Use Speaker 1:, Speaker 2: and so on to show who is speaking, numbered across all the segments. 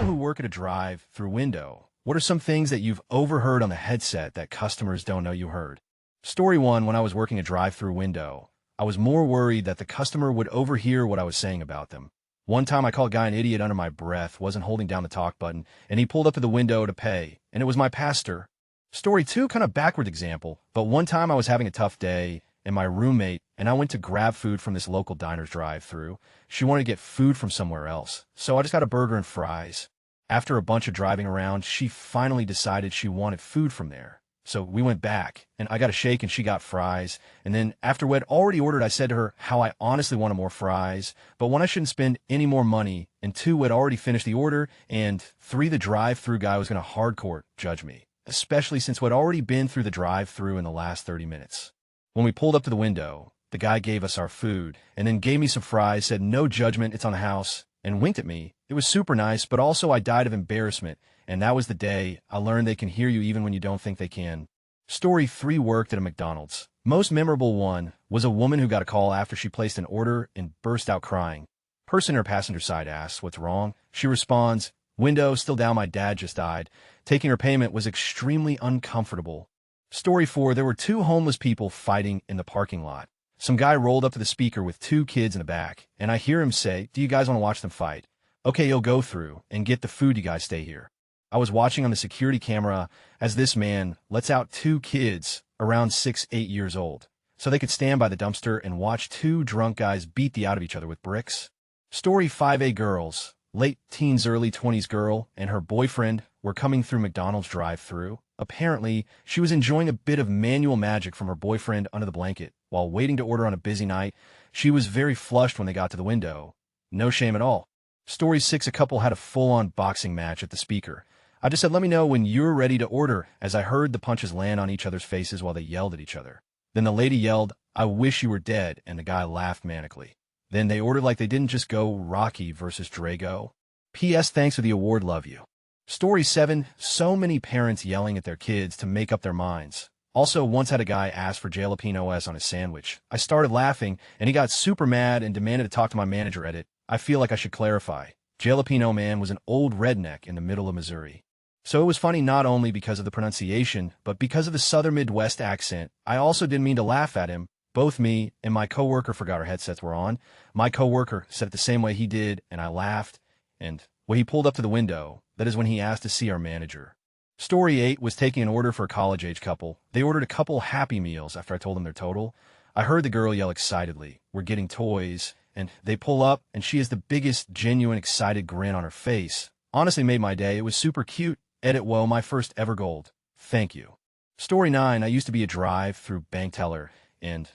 Speaker 1: people who work at a drive-through window, what are some things that you've overheard on the headset that customers don't know you heard? Story 1, when I was working a drive-through window, I was more worried that the customer would overhear what I was saying about them. One time I called a guy an idiot under my breath, wasn't holding down the talk button, and he pulled up to the window to pay, and it was my pastor. Story 2, kind of backward example, but one time I was having a tough day, and my roommate and I went to grab food from this local diner's drive-through. She wanted to get food from somewhere else, so I just got a burger and fries. After a bunch of driving around, she finally decided she wanted food from there. So we went back, and I got a shake and she got fries. And then after we had already ordered, I said to her how I honestly wanted more fries, but one, I shouldn't spend any more money, and two, we'd already finished the order, and three, the drive-through guy was going to hardcore judge me, especially since we'd already been through the drive-through in the last 30 minutes. When we pulled up to the window, the guy gave us our food, and then gave me some fries, said no judgment, it's on the house, and winked at me. It was super nice, but also I died of embarrassment, and that was the day I learned they can hear you even when you don't think they can. Story 3, worked at a McDonald's. Most memorable one was a woman who got a call after she placed an order and burst out crying. Person in her passenger side asks, "What's wrong?" She responds, "Window still down, my dad just died." Taking her payment was extremely uncomfortable. Story 4, there were two homeless people fighting in the parking lot. Some guy rolled up to the speaker with two kids in the back, and I hear him say, "Do you guys want to watch them fight? Okay, you'll go through and get the food, you guys stay here." I was watching on the security camera as this man lets out two kids around 6-8 years old, so they could stand by the dumpster and watch two drunk guys beat the out of each other with bricks. Story 5, a girls, late teens, early 20s girl, and her boyfriend were coming through McDonald's drive-through. Apparently, she was enjoying a bit of manual magic from her boyfriend under the blanket. While waiting to order on a busy night, she was very flushed when they got to the window. No shame at all. Story 6, a couple had a full-on boxing match at the speaker. I just said, "Let me know when you're ready to order," as I heard the punches land on each other's faces while they yelled at each other. Then the lady yelled, "I wish you were dead," and the guy laughed manically. Then they ordered like they didn't just go Rocky versus Drago. P.S. Thanks for the award, love you. Story 7, so many parents yelling at their kids to make up their minds. Also, once had a guy ask for jalapeno on his sandwich. I started laughing, and he got super mad and demanded to talk to my manager at it. I feel like I should clarify. Jalapeno Man was an old redneck in the middle of Missouri. So it was funny not only because of the pronunciation, but because of the southern Midwest accent. I also didn't mean to laugh at him. Both me and my coworker forgot our headsets were on. My coworker said it the same way he did, and I laughed. And when he pulled up to the window, that is when he asked to see our manager. Story 8 was taking an order for a college-age couple. They ordered a couple Happy Meals after I told them their total. I heard the girl yell excitedly, "We're getting toys," and they pull up, and she has the biggest, genuine, excited grin on her face. Honestly made my day. It was super cute. Edit, whoa, my first ever gold. Thank you. Story 9, I used to be a drive-through bank teller, and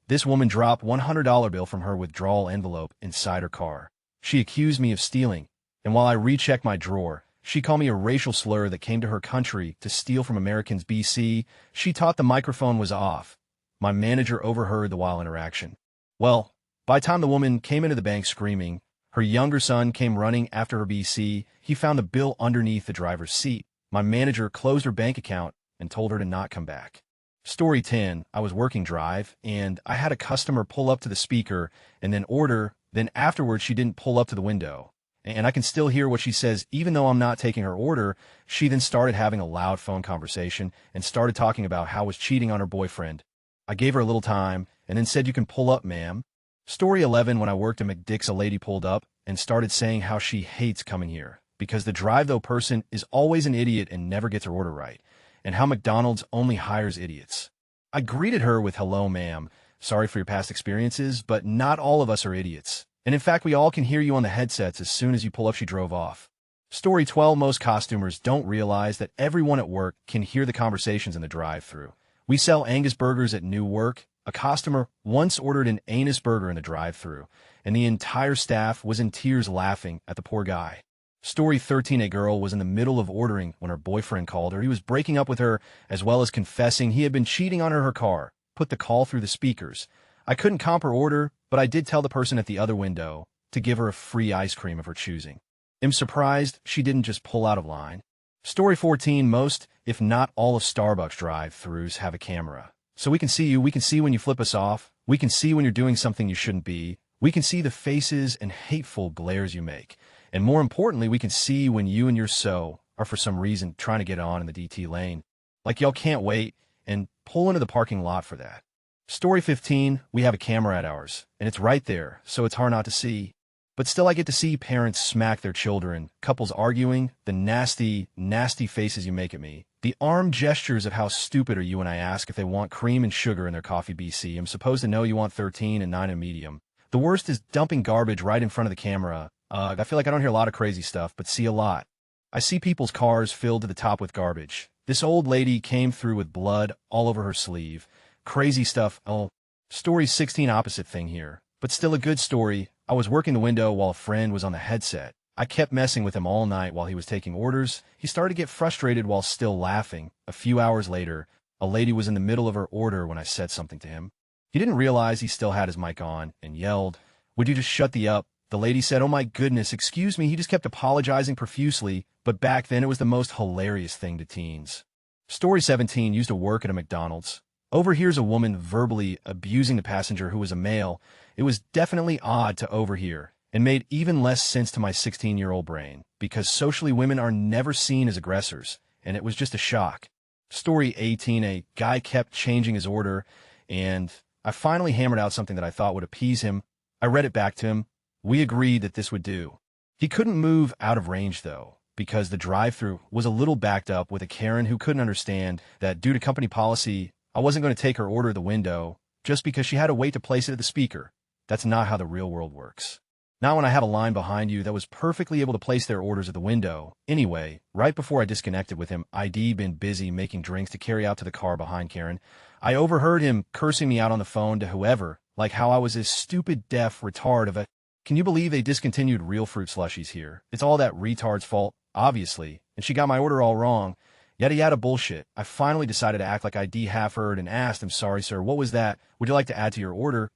Speaker 1: this woman dropped $100 bill from her withdrawal envelope inside her car. She accused me of stealing, and while I rechecked my drawer, she called me a racial slur that came to her country to steal from Americans BC. She thought the microphone was off. My manager overheard the wild interaction. Well, by the time the woman came into the bank screaming, her younger son came running after her BC. He found the bill underneath the driver's seat. My manager closed her bank account and told her to not come back. Story 10, I was working drive, and I had a customer pull up to the speaker and then order. Then afterwards, she didn't pull up to the window. And I can still hear what she says, even though I'm not taking her order. She then started having a loud phone conversation and started talking about how I was cheating on her boyfriend. I gave her a little time and then said, "You can pull up, ma'am." Story 11, when I worked at McDick's, a lady pulled up and started saying how she hates coming here because the drive-through person is always an idiot and never gets her order right, and how McDonald's only hires idiots. I greeted her with, "Hello, ma'am. Sorry for your past experiences, but not all of us are idiots. And in fact, we all can hear you on the headsets as soon as you pull up." She drove off. Story 12, most costumers don't realize that everyone at work can hear the conversations in the drive-through. We sell Angus burgers at New Work. A customer once ordered an anus burger in the drive-through, and the entire staff was in tears laughing at the poor guy. Story 13, a girl was in the middle of ordering when her boyfriend called her. He was breaking up with her, as well as confessing he had been cheating on her car. Put the call through the speakers. I couldn't comp her order, but I did tell the person at the other window to give her a free ice cream of her choosing. I'm surprised she didn't just pull out of line. Story 14, most, if not all of Starbucks drive-thrus have a camera. So we can see you, we can see when you flip us off, we can see when you're doing something you shouldn't be, we can see the faces and hateful glares you make. And more importantly, we can see when you and your so are for some reason trying to get on in the DT lane. Like y'all can't wait and pull into the parking lot for that. Story 15, we have a camera at ours, and it's right there, so it's hard not to see. But still I get to see parents smack their children, couples arguing, the nasty, nasty faces you make at me, the arm gestures of how stupid are you when I ask if they want cream and sugar in their coffee BC. I'm supposed to know you want 13 and 9 and medium. The worst is dumping garbage right in front of the camera. I feel like I don't hear a lot of crazy stuff, but see a lot. I see people's cars filled to the top with garbage. This old lady came through with blood all over her sleeve. Crazy stuff. Oh, story 16, opposite thing here. But still a good story. I was working the window while a friend was on the headset. I kept messing with him all night while he was taking orders. He started to get frustrated while still laughing. A few hours later, a lady was in the middle of her order when I said something to him. He didn't realize he still had his mic on and yelled, "Would you just shut the up?" The lady said, "Oh my goodness, excuse me." He just kept apologizing profusely, but back then it was the most hilarious thing to teens. Story 17, used to work at a McDonald's. Overhears a woman verbally abusing the passenger who was a male. It was definitely odd to overhear, and made even less sense to my 16-year-old brain, because socially women are never seen as aggressors, and it was just a shock. Story 18, a guy kept changing his order, and I finally hammered out something that I thought would appease him. I read it back to him. We agreed that this would do. He couldn't move out of range, though, because the drive-thru was a little backed up with a Karen who couldn't understand that due to company policy, I wasn't going to take her order at the window just because she had to wait to place it at the speaker. That's not how the real world works. Not when I have a line behind you that was perfectly able to place their orders at the window. Anyway, right before I disconnected with him, I'd been busy making drinks to carry out to the car behind Karen. I overheard him cursing me out on the phone to whoever, like how I was this stupid, deaf retard of a... Can you believe they discontinued real fruit slushies here? It's all that retard's fault, obviously, and she got my order all wrong. Yada yada bullshit. I finally decided to act like I'd half-heard and asked, "I'm sorry, sir, what was that? Would you like to add to your order?"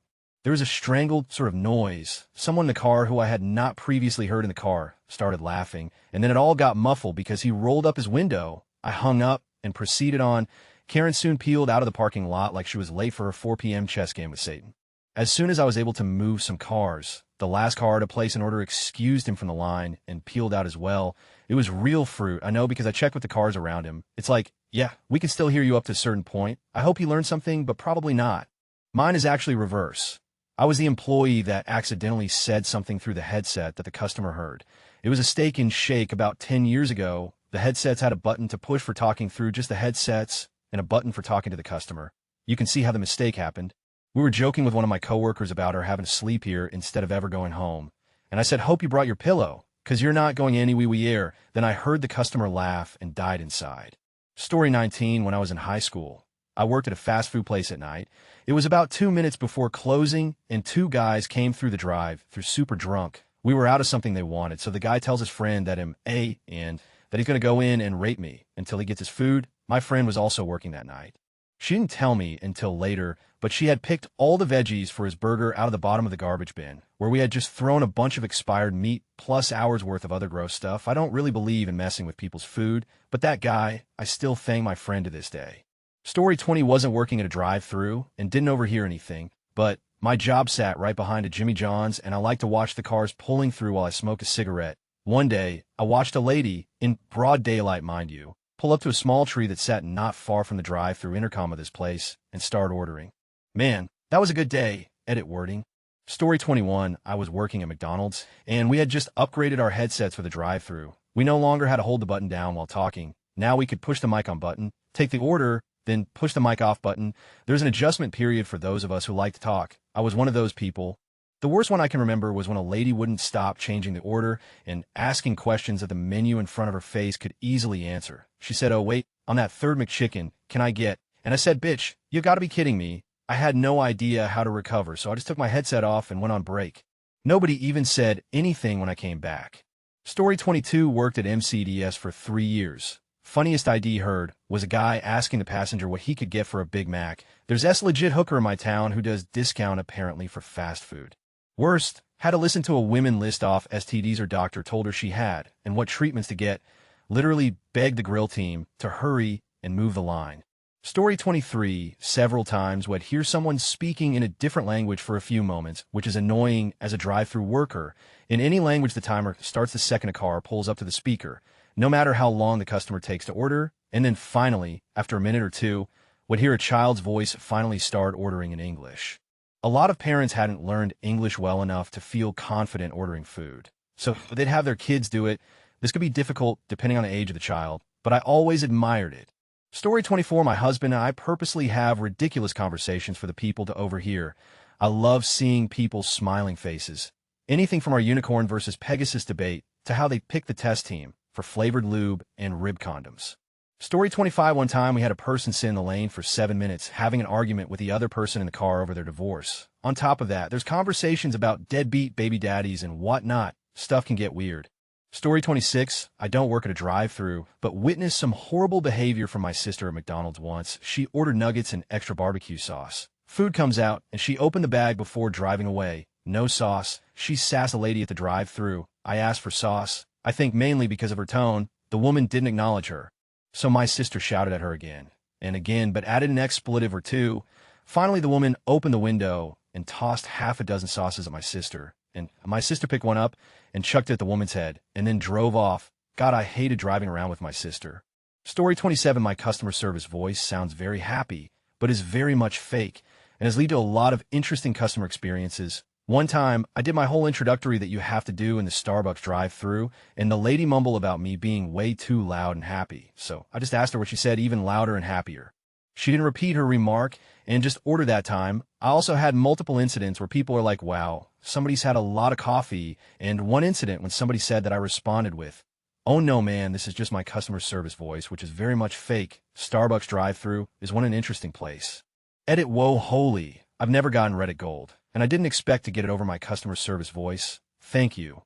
Speaker 1: There was a strangled sort of noise. Someone in the car who I had not previously heard in the car started laughing, and then it all got muffled because he rolled up his window. I hung up and proceeded on. Karen soon peeled out of the parking lot like she was late for her 4 p.m. chess game with Satan. As soon as I was able to move some cars, the last car to place an order excused him from the line and peeled out as well. It was real fruit, I know, because I checked with the cars around him. It's like, yeah, we can still hear you up to a certain point. I hope you learned something, but probably not. Mine is actually reverse. I was the employee that accidentally said something through the headset that the customer heard. It was a Steak and Shake about 10 years ago. The headsets had a button to push for talking through just the headsets and a button for talking to the customer. You can see how the mistake happened. We were joking with one of my coworkers about her having to sleep here instead of ever going home. And I said, "Hope you brought your pillow, 'cause you're not going anywhere." Then I heard the customer laugh and died inside. Story 19, when I was in high school. I worked at a fast food place at night. It was about 2 minutes before closing, and 2 guys came through the drive-thru super drunk. We were out of something they wanted, so the guy tells his friend that and that he's going to go in and rape me until he gets his food. My friend was also working that night. She didn't tell me until later, but she had picked all the veggies for his burger out of the bottom of the garbage bin, where we had just thrown a bunch of expired meat plus hours worth of other gross stuff. I don't really believe in messing with people's food, but that guy, I still thank my friend to this day. Story 20, wasn't working at a drive-thru and didn't overhear anything, but my job sat right behind a Jimmy John's, and I like to watch the cars pulling through while I smoked a cigarette. One day, I watched a lady, in broad daylight mind you, pull up to a small tree that sat not far from the drive-thru intercom of this place and start ordering. Man, that was a good day. Edit wording. Story 21, I was working at McDonald's, and we had just upgraded our headsets for the drive-thru. We no longer had to hold the button down while talking. Now we could push the mic on button, take the order, then push the mic off button. There's an adjustment period for those of us who like to talk. I was one of those people. The worst one I can remember was when a lady wouldn't stop changing the order and asking questions that the menu in front of her face could easily answer. She said, "Oh wait, on that third McChicken, can I get?" And I said, "Bitch, you gotta be kidding me." I had no idea how to recover, so I just took my headset off and went on break. Nobody even said anything when I came back. Story 22, worked at MCDS for 3 years. Funniest ID heard was a guy asking the passenger what he could get for a Big Mac. There's this legit hooker in my town who does discount apparently for fast food. Worst, had to listen to a women list off STDs her doctor told her she had and what treatments to get. Literally begged the grill team to hurry and move the line. Story 23. Several times would hear someone speaking in a different language for a few moments, which is annoying as a drive-through worker. In any language, the timer starts the second a car pulls up to the speaker, no matter how long the customer takes to order, and then finally, after a minute or two, would hear a child's voice finally start ordering in English. A lot of parents hadn't learned English well enough to feel confident ordering food, so they'd have their kids do it. This could be difficult depending on the age of the child, but I always admired it. Story 24. My husband and I purposely have ridiculous conversations for the people to overhear. I love seeing people's smiling faces. Anything from our unicorn versus Pegasus debate to how they pick the test team for flavored lube and rib condoms. Story 25. One time we had a person sit in the lane for 7 minutes having an argument with the other person in the car over their divorce. On top of that, there's conversations about deadbeat baby daddies and whatnot. Stuff can get weird. Story 26. I don't work at a drive-thru, but witnessed some horrible behavior from my sister at McDonald's once. She ordered nuggets and extra barbecue sauce. Food comes out, and she opened the bag before driving away. No sauce. She sassed a lady at the drive-thru. I asked for sauce. I think mainly because of her tone. The woman didn't acknowledge her. So my sister shouted at her again and again, but added an expletive or two. Finally, the woman opened the window and tossed half a dozen sauces at my sister. And my sister picked one up and chucked it at the woman's head and then drove off. God, I hated driving around with my sister. Story 27. My customer service voice sounds very happy, but is very much fake and has led to a lot of interesting customer experiences. One time, I did my whole introductory that you have to do in the Starbucks drive-thru, and the lady mumbled about me being way too loud and happy. So I just asked her what she said, even louder and happier. She didn't repeat her remark and just ordered that time. I also had multiple incidents where people are like, wow, somebody's had a lot of coffee, and one incident when somebody said that I responded with, oh no man, this is just my customer service voice, which is very much fake. Starbucks drive-thru is one an interesting place. Edit. Whoa, holy. I've never gotten Reddit Gold, and I didn't expect to get it over my customer service voice. Thank you.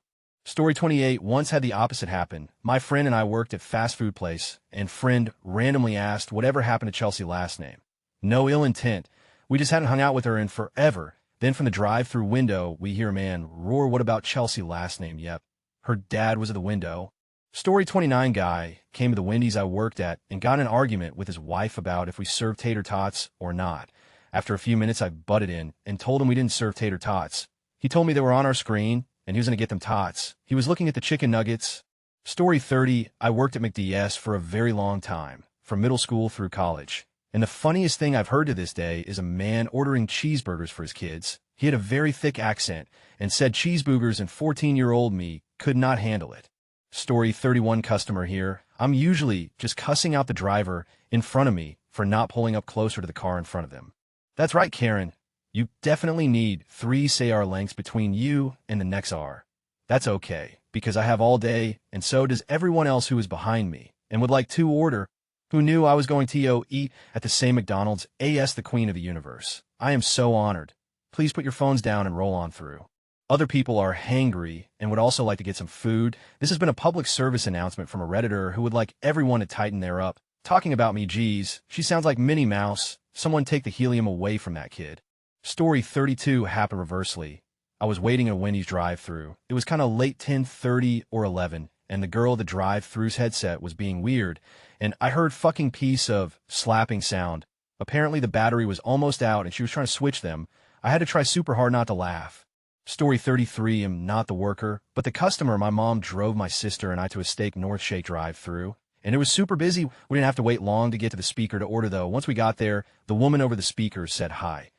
Speaker 1: Story 28. Once had the opposite happen. My friend and I worked at fast food place, and friend randomly asked whatever happened to Chelsea last name. No ill intent. We just hadn't hung out with her in forever. Then from the drive-through window, we hear a man roar, what about Chelsea last name? Yep. Her dad was at the window. Story 29. Guy came to the Wendy's I worked at and got in an argument with his wife about if we served tater tots or not. After a few minutes, I butted in and told him we didn't serve tater tots. He told me they were on our screen, and he was going to get them tots. He was looking at the chicken nuggets. Story 30. I worked at McD's for a very long time, from middle school through college. And the funniest thing I've heard to this day is a man ordering cheeseburgers for his kids. He had a very thick accent and said cheeseburgers, and 14-year-old me could not handle it. Story 31. Customer here. I'm usually just cussing out the driver in front of me for not pulling up closer to the car in front of them. That's right, Karen. You definitely need 3 say-R lengths between you and the next R. That's okay, because I have all day, and so does everyone else who is behind me, and would like to order, who knew I was going to eat at the same McDonald's, as the queen of the universe. I am so honored. Please put your phones down and roll on through. Other people are hangry and would also like to get some food. This has been a public service announcement from a Redditor who would like everyone to tighten their up. Talking about me, geez, she sounds like Minnie Mouse. Someone take the helium away from that kid. Story 32. Happened reversely. I was waiting at a Wendy's drive-thru. It was kind of late 10:30 or 11, and the girl at the drive-thru's headset was being weird, and I heard fucking piece of slapping sound. Apparently the battery was almost out, and she was trying to switch them. I had to try super hard not to laugh. Story 33. I'm not the worker, but the customer. My mom drove my sister and I to a Steak North Shake drive-thru. And it was super busy. We didn't have to wait long to get to the speaker to order, though. Once we got there, the woman over the speaker said hi.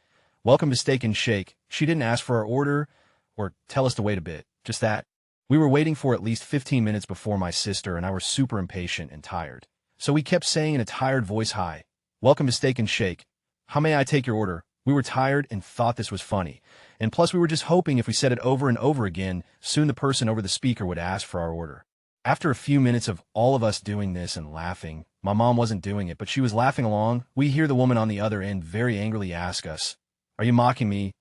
Speaker 1: Welcome to Steak and Shake. She didn't ask for our order or tell us to wait a bit. Just that. We were waiting for at least 15 minutes before my sister and I were super impatient and tired. So we kept saying in a tired voice, hi. Welcome to Steak and Shake. How may I take your order? We were tired and thought this was funny. And plus we were just hoping if we said it over and over again, soon the person over the speaker would ask for our order. After a few minutes of all of us doing this and laughing, my mom wasn't doing it, but she was laughing along, we hear the woman on the other end very angrily ask us, are you mocking me?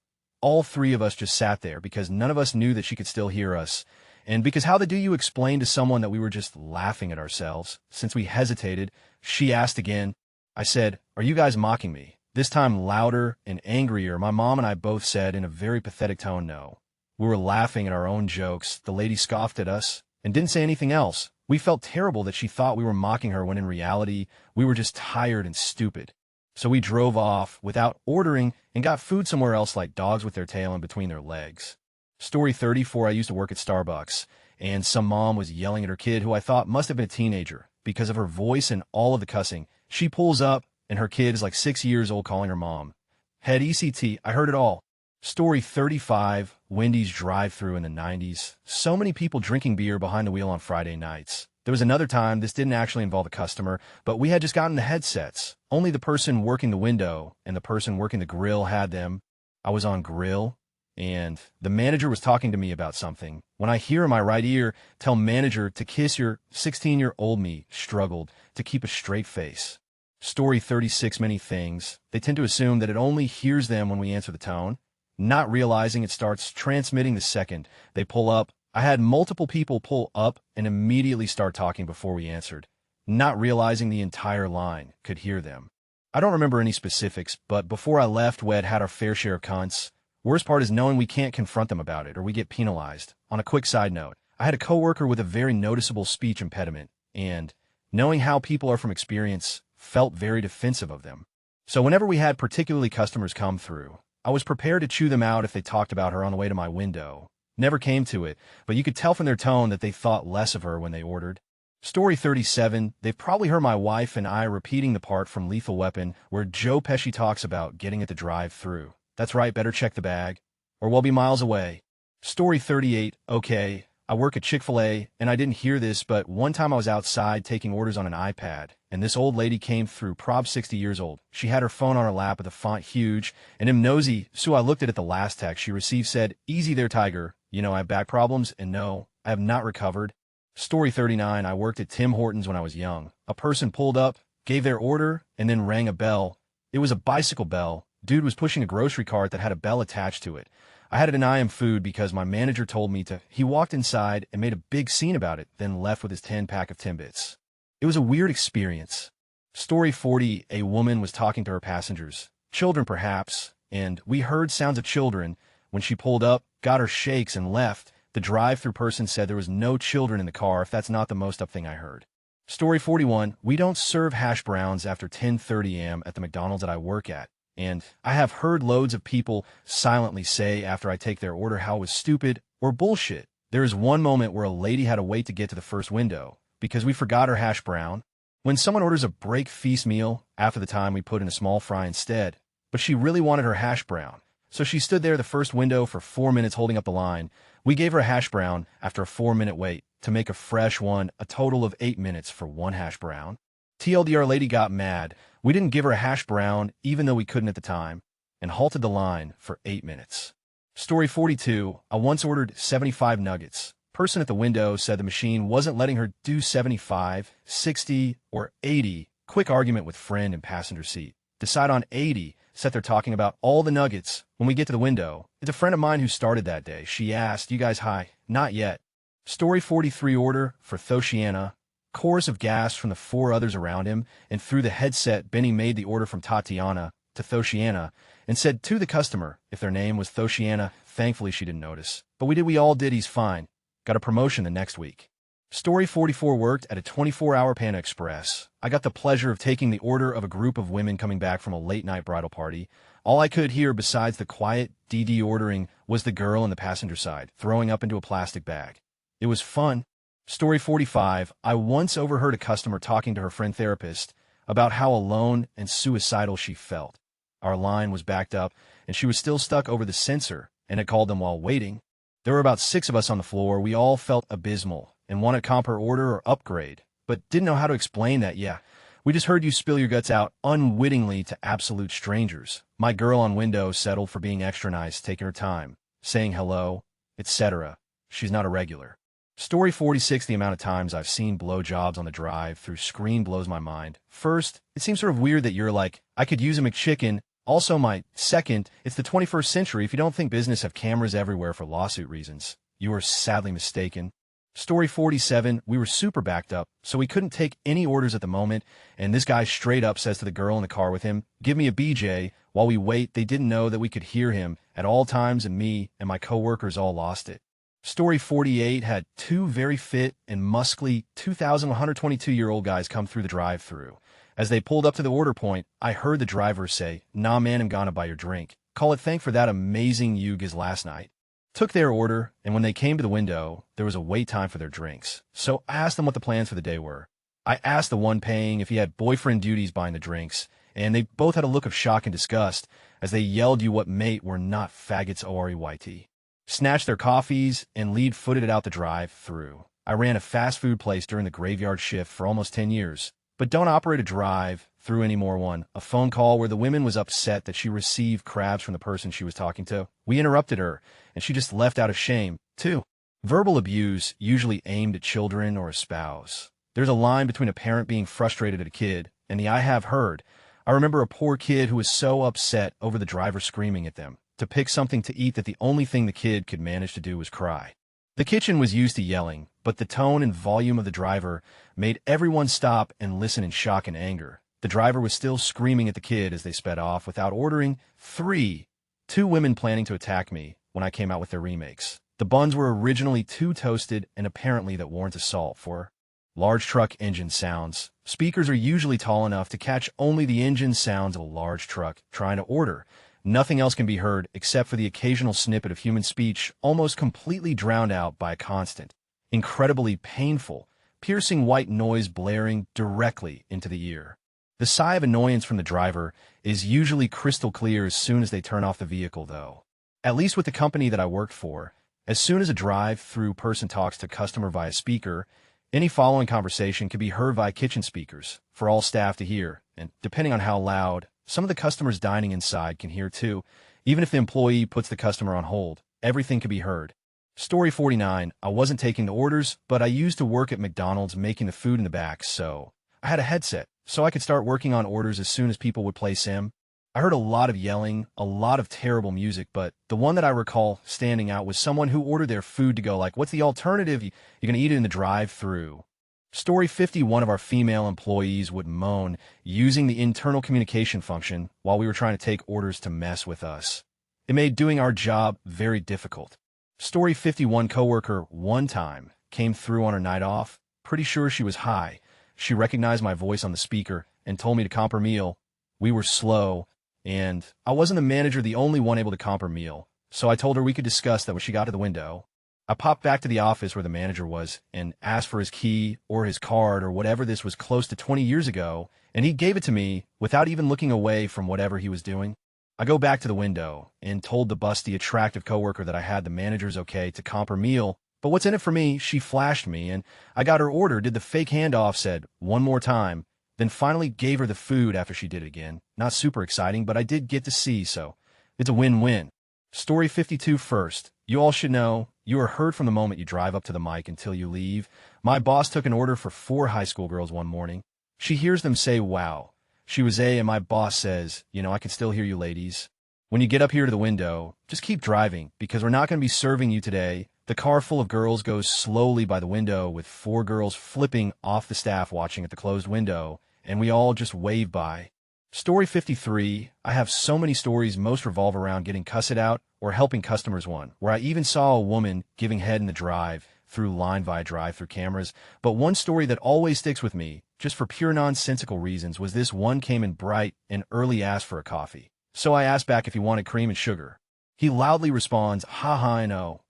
Speaker 1: All 3 of us just sat there because none of us knew that she could still hear us. And because how do you explain to someone that we were just laughing at ourselves? Since we hesitated, she asked again. I said, are you guys mocking me? This time louder and angrier, my mom and I both said in a very pathetic tone, no. We were laughing at our own jokes. The lady scoffed at us and didn't say anything else. We felt terrible that she thought we were mocking her when in reality, we were just tired and stupid. So we drove off without ordering and got food somewhere else like dogs with their tail in between their legs. Story 34, I used to work at Starbucks, and some mom was yelling at her kid who I thought must have been a teenager because of her voice and all of the cussing. She pulls up, and her kid is like 6 years old calling her mom. Head ECT, I heard it all. Story 35, Wendy's drive-thru in the 90s. So many people drinking beer behind the wheel on Friday nights. There was another time this didn't actually involve a customer, but we had just gotten the headsets. Only the person working the window and the person working the grill had them. I was on grill, and the manager was talking to me about something. When I hear in my right ear, tell manager to kiss your 16-year-old me, struggled to keep a straight face. Story 36, many things. They tend to assume that it only hears them when we answer the tone, not realizing it starts transmitting the second they pull up. I had multiple people pull up and immediately start talking before we answered, not realizing the entire line could hear them. I don't remember any specifics, but before I left, we had our fair share of cunts. Worst part is knowing we can't confront them about it or we get penalized. On a quick side note, I had a coworker with a very noticeable speech impediment, and knowing how people are from experience, felt very defensive of them. So whenever we had particularly customers come through, I was prepared to chew them out if they talked about her on the way to my window. Never came to it, but you could tell from their tone that they thought less of her when they ordered. Story 37, they've probably heard my wife and I repeating the part from Lethal Weapon where Joe Pesci talks about getting at the drive-thru. That's right, better check the bag, or we'll be miles away. Story 38, okay, I work at Chick-fil-A, and I didn't hear this, but one time I was outside taking orders on an iPad, and this old lady came through, prob 60 years old. She had her phone on her lap with the font huge, and him nosy, so I looked at it the last text she received said, "Easy there, Tiger. You know, I have back problems, and no, I have not recovered." Story 39, I worked at Tim Hortons when I was young. A person pulled up, gave their order, and then rang a bell. It was a bicycle bell. Dude was pushing a grocery cart that had a bell attached to it. I had to deny him food because my manager told me to. He walked inside and made a big scene about it, then left with his 10-pack of Timbits. It was a weird experience. Story 40, a woman was talking to her passengers, children perhaps, and we heard sounds of children. When she pulled up, got her shakes and left, the drive-thru person said there was no children in the car if that's not the most up thing I heard. Story 41, we don't serve hash browns after 10:30 a.m. at the McDonald's that I work at. And I have heard loads of people silently say after I take their order how it was stupid or bullshit. There is one moment where a lady had to wait to get to the first window because we forgot her hash brown. When someone orders a break feast meal, after the time we put in a small fry instead, but she really wanted her hash brown. So she stood there at the first window for 4 minutes holding up the line. We gave her a hash brown after a 4-minute wait to make a fresh one, a total of 8 minutes for one hash brown. TLDR lady got mad. We didn't give her a hash brown, even though we couldn't at the time, and halted the line for 8 minutes. Story 42, I once ordered 75 nuggets. Person at the window said the machine wasn't letting her do 75, 60, or 80. Quick argument with friend in passenger seat. Decide on 80. Sat there talking about all the nuggets. When we get to the window, it's a friend of mine who started that day. She asked, "You guys high?" Not yet. Story 43, order for Thoshiana. Chorus of gas from the 4 others around him, and through the headset, Benny made the order from Tatiana to Thoshiana and said to the customer if their name was Thoshiana. Thankfully, she didn't notice. But we all did. He's fine. Got a promotion the next week. Story 44, worked at a 24-hour Panda Express. I got the pleasure of taking the order of a group of women coming back from a late-night bridal party. All I could hear besides the quiet DD ordering was the girl on the passenger side throwing up into a plastic bag. It was fun. Story 45, I once overheard a customer talking to her friend therapist about how alone and suicidal she felt. Our line was backed up, and she was still stuck over the sensor and had called them while waiting. There were about 6 of us on the floor. We all felt abysmal and wanted to comp her order or upgrade, but didn't know how to explain that. Yeah, we just heard you spill your guts out unwittingly to absolute strangers. My girl on window settled for being extra nice, taking her time, saying hello, etc. She's not a regular. Story 46, the amount of times I've seen blowjobs on the drive-through screen blows my mind. First, it seems sort of weird that you're like, I could use a McChicken. Also, my second, it's the 21st century. If you don't think business have cameras everywhere for lawsuit reasons, you are sadly mistaken. Story 47, we were super backed up, so we couldn't take any orders at the moment, and this guy straight up says to the girl in the car with him, "Give me a BJ." While we wait, they didn't know that we could hear him at all times, and me and my coworkers all lost it. Story 48 had 2 very fit and muscly 2,122-year-old guys come through the drive-thru. As they pulled up to the order point, I heard the driver say, "Nah man, I'm gonna buy your drink. Call it thank for that amazing you giz last night." Took their order, and when they came to the window, there was a wait time for their drinks. So I asked them what the plans for the day were. I asked the one paying if he had boyfriend duties buying the drinks, and they both had a look of shock and disgust as they yelled you what mate were not faggots OREYT. Snatched their coffees and lead-footed it out the drive-through. I ran a fast food place during the graveyard shift for almost 10 years, but don't operate a drive-through anymore. A phone call where the woman was upset that she received crabs from the person she was talking to. We interrupted her, and she just left out of shame, too. Verbal abuse, usually aimed at children or a spouse. There's a line between a parent being frustrated at a kid and the I have heard. I remember a poor kid who was so upset over the driver screaming at them to pick something to eat that the only thing the kid could manage to do was cry. The kitchen was used to yelling, but the tone and volume of the driver made everyone stop and listen in shock and anger. The driver was still screaming at the kid as they sped off without ordering. 2 women planning to attack me when I came out with their remakes. The buns were originally too toasted and apparently that warrant assault for large truck engine sounds. Speakers are usually tall enough to catch only the engine sounds of a large truck trying to order. Nothing else can be heard except for the occasional snippet of human speech, almost completely drowned out by a constant, incredibly painful, piercing white noise blaring directly into the ear. The sigh of annoyance from the driver is usually crystal clear as soon as they turn off the vehicle, though. At least with the company that I worked for, as soon as a drive-through person talks to a customer via speaker, any following conversation can be heard via kitchen speakers for all staff to hear, and depending on how loud, some of the customers dining inside can hear too. Even if the employee puts the customer on hold, everything can be heard. Story 49, I wasn't taking the orders, but I used to work at McDonald's making the food in the back, so I had a headset, so I could start working on orders as soon as people would place in. I heard a lot of yelling, a lot of terrible music, but the one that I recall standing out was someone who ordered their food to go like, "What's the alternative? You're going to eat it in the drive-thru." Story 50, one of our female employees would moan using the internal communication function while we were trying to take orders to mess with us. It made doing our job very difficult. Story 51, coworker one time came through on her night off. Pretty sure she was high. She recognized my voice on the speaker and told me to comp her meal. We were slow, and I wasn't the manager, the only one able to comp her meal, so I told her we could discuss that when she got to the window. I popped back to the office where the manager was and asked for his key or his card or whatever. This was close to 20 years ago, and he gave it to me without even looking away from whatever he was doing. I go back to the window and told the busty, attractive coworker that I had the manager's okay to comp her meal, but what's in it for me? She flashed me, and I got her order, did the fake handoff, said one more time, then finally gave her the food after she did it again. Not super exciting, but I did get to see, so it's a win-win. Story 52 first. You all should know, you are heard from the moment you drive up to the mic until you leave. My boss took an order for 4 high school girls one morning. She hears them say, "Wow." She was and my boss says, "I can still hear you ladies. When you get up here to the window, just keep driving because we're not going to be serving you today." The car full of girls goes slowly by the window with 4 girls flipping off the staff watching at the closed window, and we all just wave by. Story 53, I have so many stories, most revolve around getting cussed out or helping customers, one where I even saw a woman giving head in the drive-through line via drive-through cameras. But one story that always sticks with me, just for pure nonsensical reasons, was this one came in bright and early asked for a coffee. So I asked back if he wanted cream and sugar. He loudly responds, "Ha, I know.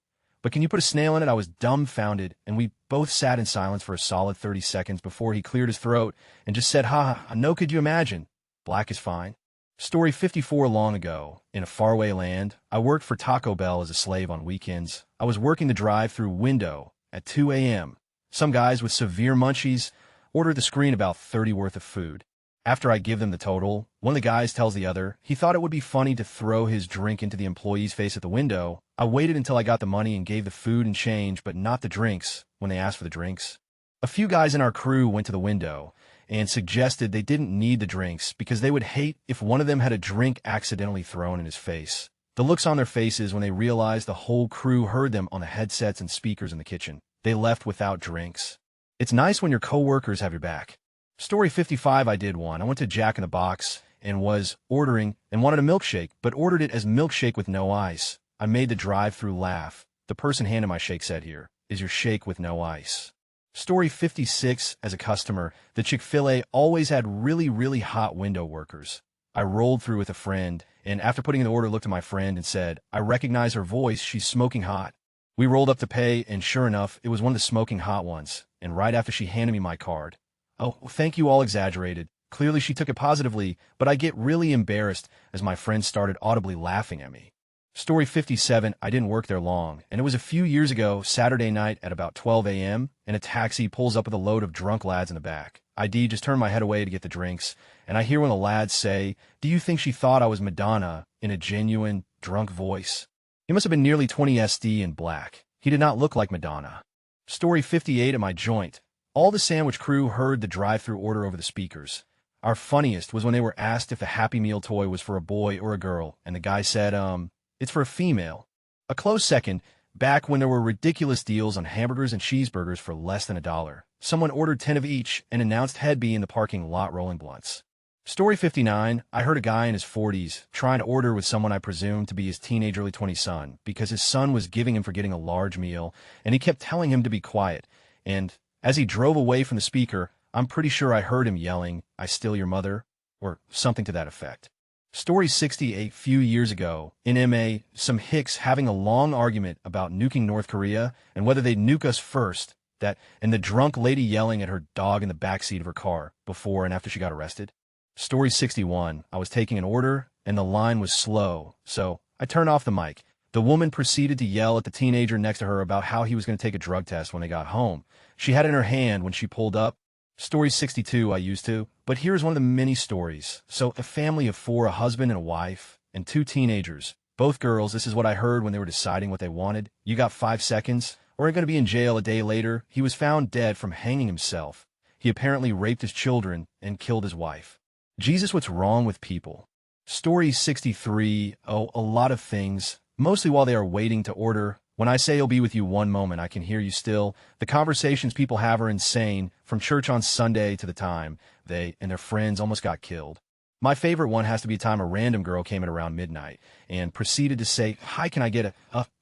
Speaker 1: But can you put a snail in it?" I was dumbfounded, and we both sat in silence for a solid 30 seconds before he cleared his throat and just said, "Ha, no, could you imagine? Black is fine." Story 54, long ago, in a faraway land, I worked for Taco Bell as a slave on weekends. I was working the drive-through window at 2 a.m. Some guys with severe munchies ordered the screen about 30 worth of food. After I give them the total, one of the guys tells the other he thought it would be funny to throw his drink into the employee's face at the window. I waited until I got the money and gave the food and change, but not the drinks, when they asked for the drinks. A few guys in our crew went to the window and suggested they didn't need the drinks because they would hate if one of them had a drink accidentally thrown in his face. The looks on their faces when they realized the whole crew heard them on the headsets and speakers in the kitchen. They left without drinks. It's nice when your coworkers have your back. Story 55, I did one. I went to Jack in the Box and was ordering and wanted a milkshake, but ordered it as milkshake with no ice. I made the drive-through laugh. The person handing my shake said, "Here is your shake with no ice." Story 56. As a customer, the Chick-fil-A always had really hot window workers. I rolled through with a friend, and after putting in the order, looked at my friend and said, "I recognize her voice, she's smoking hot." We rolled up to pay, and sure enough, it was one of the smoking hot ones, and right after she handed me my card. "Oh, thank you," all exaggerated. Clearly she took it positively, but I get really embarrassed as my friend started audibly laughing at me. Story 57. I didn't work there long, and it was a few years ago, Saturday night at about 12 a.m., and a taxi pulls up with a load of drunk lads in the back. ID just turned my head away to get the drinks, and I hear one of the lads say, "Do you think she thought I was Madonna?" in a genuine, drunk voice. He must have been nearly 20 SD and black. He did not look like Madonna. Story 58. At my joint, all the sandwich crew heard the drive-thru order over the speakers. Our funniest was when they were asked if the Happy Meal toy was for a boy or a girl, and the guy said, it's for a female. A close second, back when there were ridiculous deals on hamburgers and cheeseburgers for less than $1, someone ordered 10 of each and announced he'd be in the parking lot rolling blunts. Story 59. I heard a guy in his 40s trying to order with someone I presumed to be his teenage early 20s son because his son was giving him for getting a large meal, and he kept telling him to be quiet. And as he drove away from the speaker, I'm pretty sure I heard him yelling, "I still your mother," or something to that effect. Story 68. Few years ago, in MA, some hicks having a long argument about nuking North Korea and whether they'd nuke us first, and the drunk lady yelling at her dog in the backseat of her car before and after she got arrested. Story 61. I was taking an order, and the line was slow, so I turned off the mic. The woman proceeded to yell at the teenager next to her about how he was going to take a drug test when they got home. She had it in her hand when she pulled up. Story 62. I used to, but here's one of the many stories. So, a family of 4, a husband and a wife, and 2 teenagers, both girls. This is what I heard when they were deciding what they wanted. "You got 5 seconds, or you're going to be in jail." A day later, he was found dead from hanging himself. He apparently raped his children and killed his wife. Jesus, what's wrong with people? Story 63. Oh, a lot of things, mostly while they are waiting to order. When I say I'll be with you one moment, I can hear you still. The conversations people have are insane, from church on Sunday to the time they and their friends almost got killed. My favorite one has to be a time a random girl came in around midnight and proceeded to say, "Hi, can I get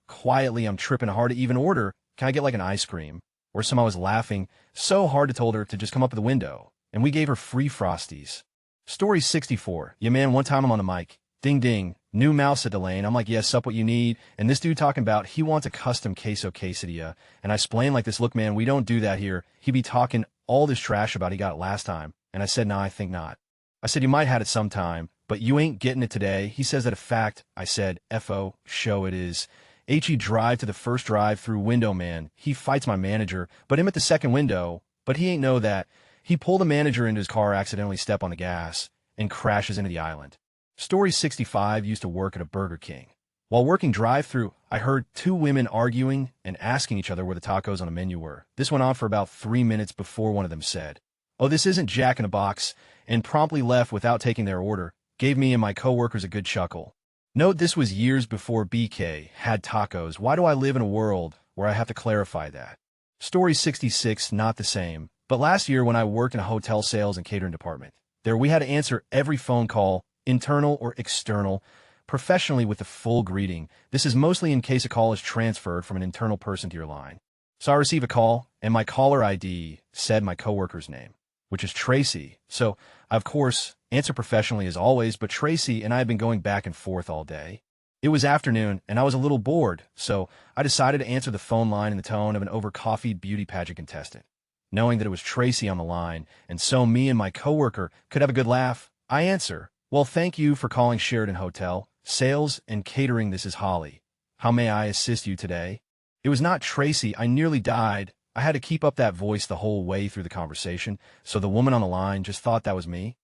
Speaker 1: quietly, I'm tripping hard to even order. Can I get like an ice cream?" Or some I was laughing so hard to told her to just come up to the window, and we gave her free Frosties. Story 64. Yeah, man, one time I'm on the mic. Ding, ding. New mouse at the lane. I'm like, "Yes, sup, what you need?" And this dude talking about he wants a custom queso quesadilla. And I explained like this, "Look, man, we don't do that here." He be talking all this trash about he got it last time. And I said, "Nah, I think not." I said, "You might had it sometime, but you ain't getting it today." He says that a fact. I said, "FO, show it is." HE drive to the first drive-through window, man. He fights my manager, but him at the second window. But he ain't know that. He pulled the manager into his car, accidentally step on the gas, and crashes into the island. Story 65. Used to work at a Burger King. While working drive-thru, I heard 2 women arguing and asking each other where the tacos on the menu were. This went on for about 3 minutes before one of them said, "Oh, this isn't Jack in a Box," and promptly left without taking their order. Gave me and my coworkers a good chuckle. Note this was years before BK had tacos. Why do I live in a world where I have to clarify that? Story 66. Not the same, but last year when I worked in a hotel sales and catering department, there we had to answer every phone call, internal or external, professionally with the full greeting. This is mostly in case a call is transferred from an internal person to your line. So I receive a call, and my caller ID said my coworker's name, which is Tracy. So I, of course, answer professionally as always, but Tracy and I had been going back and forth all day. It was afternoon, and I was a little bored, so I decided to answer the phone line in the tone of an over-coffeed beauty pageant contestant. Knowing that it was Tracy on the line, and so me and my coworker could have a good laugh, I answer, "Well, thank you for calling Sheridan Hotel, Sales and Catering. This is Holly. How may I assist you today?" It was not Tracy. I nearly died. I had to keep up that voice the whole way through the conversation, so the woman on the line just thought that was me.